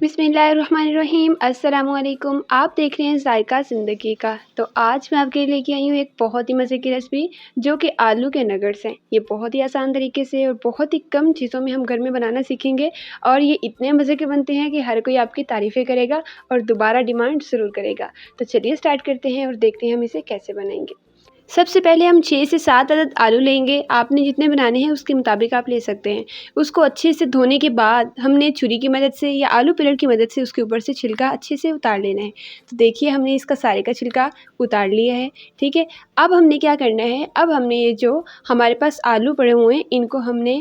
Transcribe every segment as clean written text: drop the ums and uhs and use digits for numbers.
बिस्मिल्लाहिर्रहमानिर्रहीम। अस्सलामुअलैकुम। आप देख रहे हैं ज़ायका ज़िंदगी का। तो आज मैं आपके लिए लेके आई हूँ एक बहुत ही मज़े की रेसिपी जो कि आलू के नगेट्स हैं। ये बहुत ही आसान तरीके से और बहुत ही कम चीज़ों में हम घर में बनाना सीखेंगे और ये इतने मज़े के बनते हैं कि हर कोई आपकी तारीफ़ें करेगा और दोबारा डिमांड ज़रूर करेगा। तो चलिए स्टार्ट करते हैं और देखते हैं हम इसे कैसे बनाएंगे। सबसे पहले हम 6 से 7 अदद आलू लेंगे। आपने जितने बनाने हैं उसके मुताबिक आप ले सकते हैं। उसको अच्छे से धोने के बाद हमने छुरी की मदद से या आलू पिलर की मदद से उसके ऊपर से छिलका अच्छे से उतार लेना है। तो देखिए हमने इसका सारे का छिलका उतार लिया है, ठीक है। अब हमने क्या करना है, अब हमने ये जो हमारे पास आलू पड़े हुए हैं इनको हमने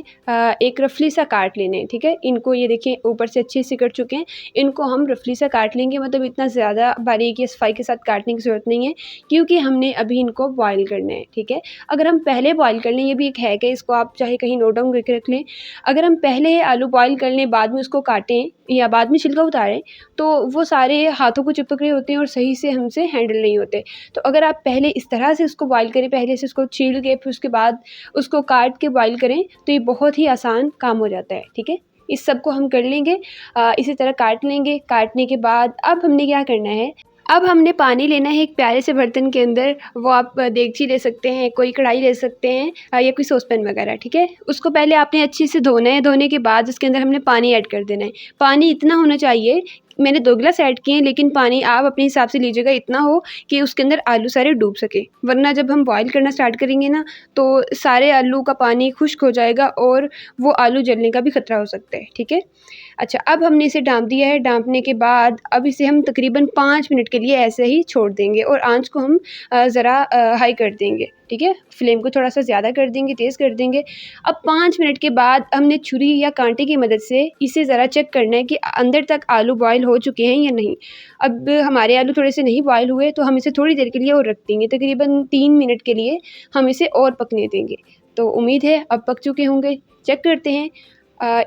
एक रफली सा काट लेना है, ठीक है। इनको ये देखिए ऊपर से अच्छे से कट चुके हैं। इनको हम रफली सा काट लेंगे, मतलब इतना ज़्यादा बारीक या सफाई के साथ काटने की ज़रूरत नहीं है क्योंकि हमने अभी इनको बॉयल करना है, ठीक है। अगर हम पहले बॉयल कर लें, ये भी एक है कि इसको आप चाहे कहीं नोट डाउन करके रख लें। अगर हम पहले आलू बॉयल कर लें, बाद में उसको काटें या बाद में छिलका उतारें, तो वो सारे हाथों को चिपक रहे होते हैं और सही से हमसे हैंडल नहीं होते। तो अगर आप पहले इस तरह से उसको बॉयल करें, पहले से उसको छील के फिर उसके बाद उसको काट के बॉयल करें, तो ये बहुत ही आसान काम हो जाता है, ठीक है। इस सब को हम कर लेंगे, इसी तरह काट लेंगे। काटने के बाद अब हमने क्या करना है, अब हमने पानी लेना है एक प्यारे से बर्तन के अंदर। वो आप देगची ले सकते हैं, कोई कढ़ाई ले सकते हैं या कोई सॉसपैन वगैरह, ठीक है। उसको पहले आपने अच्छे से धोना है। धोने के बाद उसके अंदर हमने पानी ऐड कर देना है। पानी इतना होना चाहिए, मैंने 2 गिलास ऐड किए हैं, लेकिन पानी आप अपने हिसाब से लीजिएगा, इतना हो कि उसके अंदर आलू सारे डूब सके। वरना जब हम बॉयल करना स्टार्ट करेंगे ना, तो सारे आलू का पानी खुश्क हो जाएगा और वो आलू जलने का भी ख़तरा हो सकता है, ठीक है। अच्छा, अब हमने इसे ढाँप दिया है। ढाँपने के बाद अब इसे हम तकरीबन 5 मिनट के लिए ऐसे ही छोड़ देंगे और आँच को हम ज़रा हाई कर देंगे, ठीक है। फ्लेम को थोड़ा-सा ज़्यादा कर देंगे, तेज़ कर देंगे। अब 5 मिनट के बाद हमने छुरी या काँटे की मदद से इसे ज़रा चेक करना है कि अंदर तक आलू बॉयल हो चुके हैं या नहीं। अब हमारे आलू थोड़े से नहीं बॉयल हुए तो हम इसे थोड़ी देर के लिए और रख देंगे, तकरीबन 3 मिनट के लिए हम इसे और पकने देंगे। तो उम्मीद है अब पक चुके होंगे। चेक करते हैं।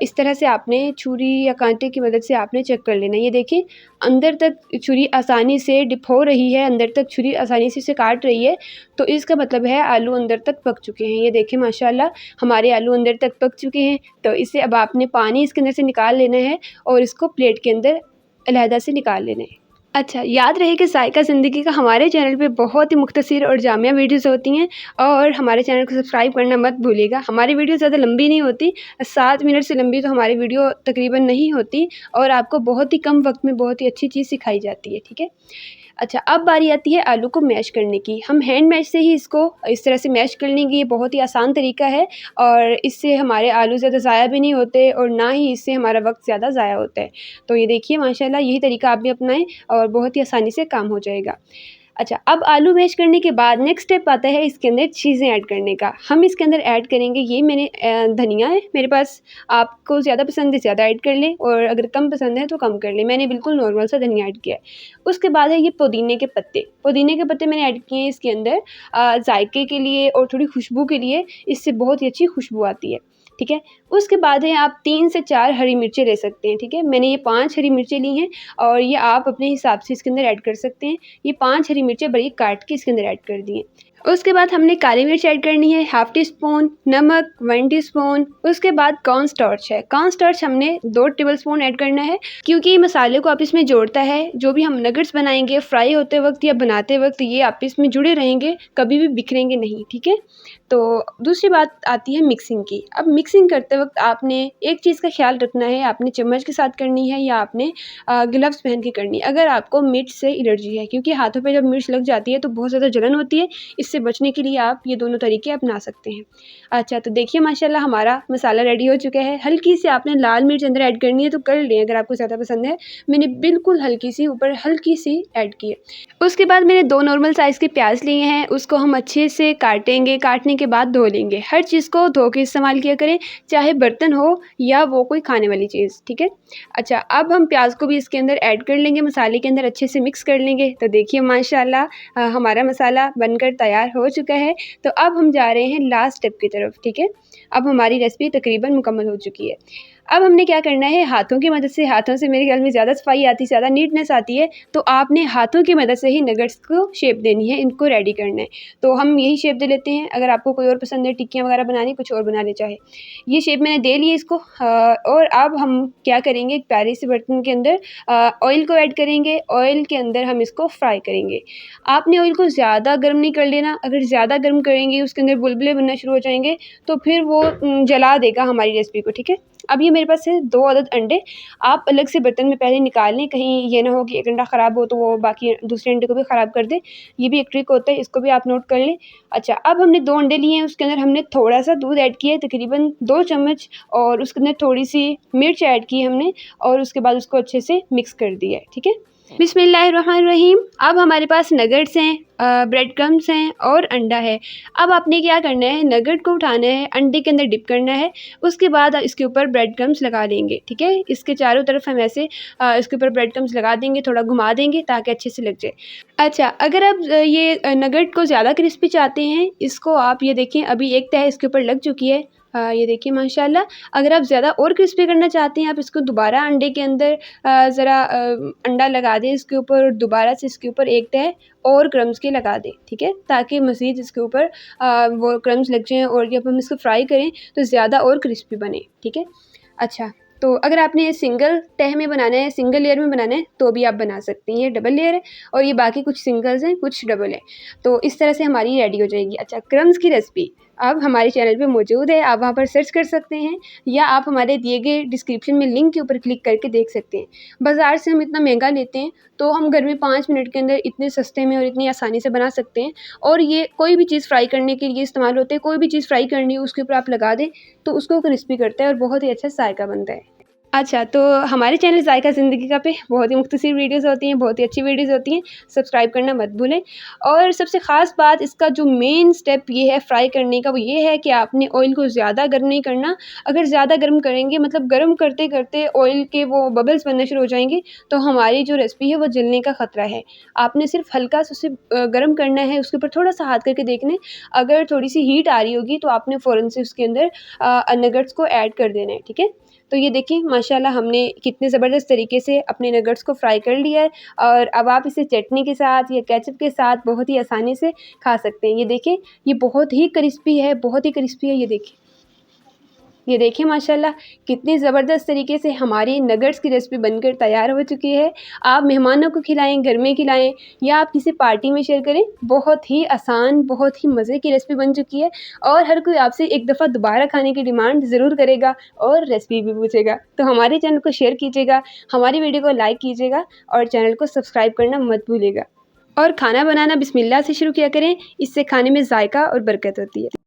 इस तरह से आपने छुरी या कांटे की मदद से आपने चेक कर लेना है। ये देखिए अंदर तक छुरी आसानी से डिप हो रही है, अंदर तक छुरी आसानी से इसे काट रही है, तो इसका मतलब है आलू अंदर तक पक चुके हैं। ये देखिए माशाल्लाह हमारे आलू अंदर तक पक चुके हैं। तो इसे अब आपने पानी इसके अंदर से निकाल लेना है और इसको प्लेट के अंदर अलहदा से निकाल लेना है। अच्छा, याद रहे कि ज़ायका ज़िंदगी का हमारे चैनल पे बहुत ही मुख्तसर और जामिया वीडियोज़ होती हैं और हमारे चैनल को सब्सक्राइब करना मत भूलिएगा। हमारी वीडियो ज़्यादा लंबी नहीं होती, 7 मिनट से लंबी तो हमारी वीडियो तकरीबन नहीं होती और आपको बहुत ही कम वक्त में बहुत ही अच्छी चीज़ सिखाई जाती है, ठीक है। अच्छा, अब बारी आती है आलू को मैश करने की। हम हैंड मैश से ही इसको इस तरह से मैश कर लेंगे। ये बहुत ही आसान तरीका है और इससे हमारे आलू ज़्यादा ज़ाया भी नहीं होते और ना ही इससे हमारा वक्त ज़्यादा ज़ाया होता है। तो ये देखिए माशाल्लाह यही तरीका आप भी अपनाएँ और बहुत ही आसानी से काम हो जाएगा। अच्छा, अब आलू मैश करने के बाद नेक्स्ट स्टेप आता है इसके अंदर चीज़ें ऐड करने का। हम इसके अंदर ऐड करेंगे, ये मैंने धनिया है मेरे पास, आपको ज़्यादा पसंद है ज़्यादा ऐड कर लें और अगर कम पसंद है तो कम कर लें। मैंने बिल्कुल नॉर्मल सा धनिया ऐड किया है। उसके बाद है ये पुदीने के पत्ते। पुदीने के पत्ते मैंने ऐड किए हैं इसके अंदर जायके के लिए और थोड़ी खुशबू के लिए, इससे बहुत ही अच्छी खुशबू आती है, ठीक है। उसके बाद है आप 3 से 4 हरी मिर्चें ले सकते हैं, ठीक है। मैंने ये 5 हरी मिर्चें ली हैं और ये आप अपने हिसाब से इसके अंदर ऐड कर सकते हैं। ये 5 हरी मिर्चें बारीक काट के इसके अंदर ऐड कर दी हैं। उसके बाद हमने काली मिर्च ऐड करनी है, हाफ़ टी स्पून, नमक 1 टीस्पून। उसके बाद कॉर्न स्टार्च है। कॉर्न स्टार्च हमने 2 टेबलस्पून ऐड करना है क्योंकि मसाले को आपस में जोड़ता है। जो भी हम नगेट्स बनाएंगे फ्राई होते वक्त या बनाते वक्त ये आपस में जुड़े रहेंगे, कभी भी बिखरेंगे नहीं, ठीक है। तो दूसरी बात आती है मिक्सिंग की। अब मिक्सिंग करते वक्त आपने एक चीज़ का ख्याल रखना है, आपने चम्मच के साथ करनी है या आपने ग्लव्स पहन के करनी है अगर आपको मिर्च से एलर्जी है, क्योंकि हाथों पे जब मिर्च लग जाती है तो बहुत ज़्यादा जलन होती है। इससे बचने के लिए आप ये दोनों तरीके अपना सकते हैं। अच्छा, तो देखिए माशाल्लाह हमारा मसाला रेडी हो चुका है। हल्की सी आपने लाल मिर्च अंदर ऐड करनी है तो कर लें अगर आपको ज़्यादा पसंद है। मैंने बिल्कुल हल्की सी ऊपर हल्की सी ऐड की है। उसके बाद मैंने 2 नॉर्मल साइज़ के प्याज लिए हैं, उसको हम अच्छे से काटेंगे। काटने के बाद धो लेंगे। हर चीज़ को धो के इस्तेमाल किया करें, चाहे बर्तन हो या वो कोई खाने वाली चीज़, ठीक है। अच्छा, अब हम प्याज को भी इसके अंदर ऐड कर लेंगे, मसाले के अंदर अच्छे से मिक्स कर लेंगे। तो देखिए माशाल्लाह हमारा मसाला बनकर तैयार हो चुका है। तो अब हम जा रहे हैं लास्ट स्टेप की तरफ, ठीक है। अब हमारी रेसिपी तकरीबन मुकम्मल हो चुकी है। अब हमने क्या करना है, हाथों की मदद से, हाथों से मेरे ख्याल में ज़्यादा सफाई आती है, ज़्यादा नीटनेस आती है, तो आपने हाथों की मदद से ही नगेट्स को शेप देनी है, इनको रेडी करना है। तो हम यही शेप दे लेते हैं, अगर आपको कोई और पसंद है, टिक्कियाँ वगैरह बनानी, कुछ और बना ले चाहे। ये शेप मैंने दे ली है इसको, और अब हम क्या करेंगे, एक प्यारे से बर्तन के अंदर ऑयल को ऐड करेंगे, ऑयल के अंदर हम इसको फ्राई करेंगे। आपने ऑयल को ज़्यादा गर्म नहीं कर लेना, अगर ज़्यादा गर्म करेंगे उसके अंदर बुलबुले बनना शुरू हो जाएंगे तो फिर वो जला देगा हमारी रेसिपी को, ठीक है। अब ये मेरे पास है 2 अदद अंडे, आप अलग से बर्तन में पहले निकाल लें, कहीं ये ना हो कि एक अंडा ख़राब हो तो वो बाकी दूसरे अंडे को भी ख़राब कर दे। ये भी एक ट्रिक होता है, इसको भी आप नोट कर लें। अच्छा, अब हमने 2 अंडे लिए हैं, उसके अंदर हमने थोड़ा-सा दूध ऐड किया है, तकरीबन 2 चम्मच, और उसके अंदर थोड़ी-सी मिर्च ऐड की हमने, और उसके बाद उसको अच्छे से मिक्स कर दिया है, ठीक है। बिस्मिल्लाहिर्रहमानिर्रहीम। अब हमारे पास नगेट्स हैं, ब्रेड क्रम्स हैं और अंडा है। अब आपने क्या करना है, नगेट को उठाना है, अंडे के अंदर डिप करना है, उसके बाद इसके ऊपर ब्रेड क्रम्स लगा देंगे, ठीक है। इसके चारों तरफ हम ऐसे इसके ऊपर ब्रेड क्रम्स लगा देंगे, थोड़ा घुमा देंगे ताकि अच्छे से लग जाए। अच्छा, अगर आप ये नगेट को ज़्यादा क्रिस्पी चाहते हैं, इसको आप ये देखें, अभी एक तह इसके ऊपर लग चुकी है, ये देखिए माशाल्लाह। अगर आप ज़्यादा और क्रिस्पी करना चाहते हैं, आप इसको दोबारा अंडे के अंदर ज़रा अंडा लगा दें इसके ऊपर, और दोबारा से इसके ऊपर एक तह और क्रम्स के लगा दें, ठीक है, ताकि मज़ीद इसके ऊपर वो क्रम्स लग जाएँ, और जब हम इसको फ्राई करें तो ज़्यादा और क्रिस्पी बने, ठीक है। अच्छा, तो अगर आपने सिंगल तह में बनाना है, सिंगल लेयर में बनाना है, तो भी आप बना सकती हैं। ये डबल लेयर है और ये बाकी कुछ सिंगल्स हैं, कुछ डबल है, तो इस तरह से हमारी रेडी हो जाएगी। अच्छा, क्रम्स की रेसिपी अब हमारे चैनल पे मौजूद है, आप वहाँ पर सर्च कर सकते हैं, या आप हमारे दिए गए डिस्क्रिप्शन में लिंक के ऊपर क्लिक करके देख सकते हैं। बाज़ार से हम इतना महंगा लेते हैं, तो हम घर में 5 मिनट के अंदर इतने सस्ते में और इतनी आसानी से बना सकते हैं। और ये कोई भी चीज़ फ्राई करने के लिए इस्तेमाल होते हैं, कोई भी चीज़ फ्राई करनी हो उसके ऊपर आप लगा दें तो उसको क्रिस्पी करता है और बहुत ही अच्छा जायका बनता है। अच्छा, तो हमारे चैनल ज़ायका ज़िंदगी का पे बहुत ही मुख्तसर वीडियोज़ होती हैं, बहुत ही अच्छी वीडियोज़ होती हैं, सब्सक्राइब करना मत भूलें। और सबसे ख़ास बात, इसका जो मेन स्टेप ये है फ्राई करने का, वो ये है कि आपने ऑयल को ज़्यादा गर्म नहीं करना। अगर ज़्यादा गर्म करेंगे, मतलब गर्म करते-करते ऑयल के वो बबल्स बनने शुरू हो जाएँगे, तो हमारी जो रेसिपी है वो जलने का ख़तरा है। आपने सिर्फ़ हल्का सा उसे गर्म करना है, उसके ऊपर थोड़ा-सा हाथ करके देख लें, अगर थोड़ी-सी हीट आ रही होगी तो आपने फ़ौरन से उसके अंदर नगेट्स को ऐड कर देना है, ठीक है। तो ये देखिए माशाल्लाह हमने कितने ज़बरदस्त तरीके से अपने नगेट्स को फ्राई कर लिया है, और अब आप इसे चटनी के साथ या केचप के साथ बहुत ही आसानी से खा सकते हैं। ये देखें, ये बहुत ही क्रिस्पी है, बहुत ही क्रिस्पी है, ये देखिए माशाल्लाह कितनी ज़बरदस्त तरीके से हमारी नगेट्स की रेसिपी बनकर तैयार हो चुकी है। आप मेहमानों को खिलाएँ, घर में खिलाएँ, या आप किसी पार्टी में शेयर करें, बहुत ही आसान, बहुत ही मज़े की रेसिपी बन चुकी है, और हर कोई आपसे एक दफ़ा दोबारा खाने की डिमांड ज़रूर करेगा और रेसिपी भी पूछेगा। तो हमारे चैनल को शेयर कीजिएगा, हमारी वीडियो को लाइक कीजिएगा, और चैनल को सब्सक्राइब करना मत भूलिएगा। और खाना बनाना बिस्मिल्लाह से शुरू किया करें, इससे खाने में जायका और बरकत होती है।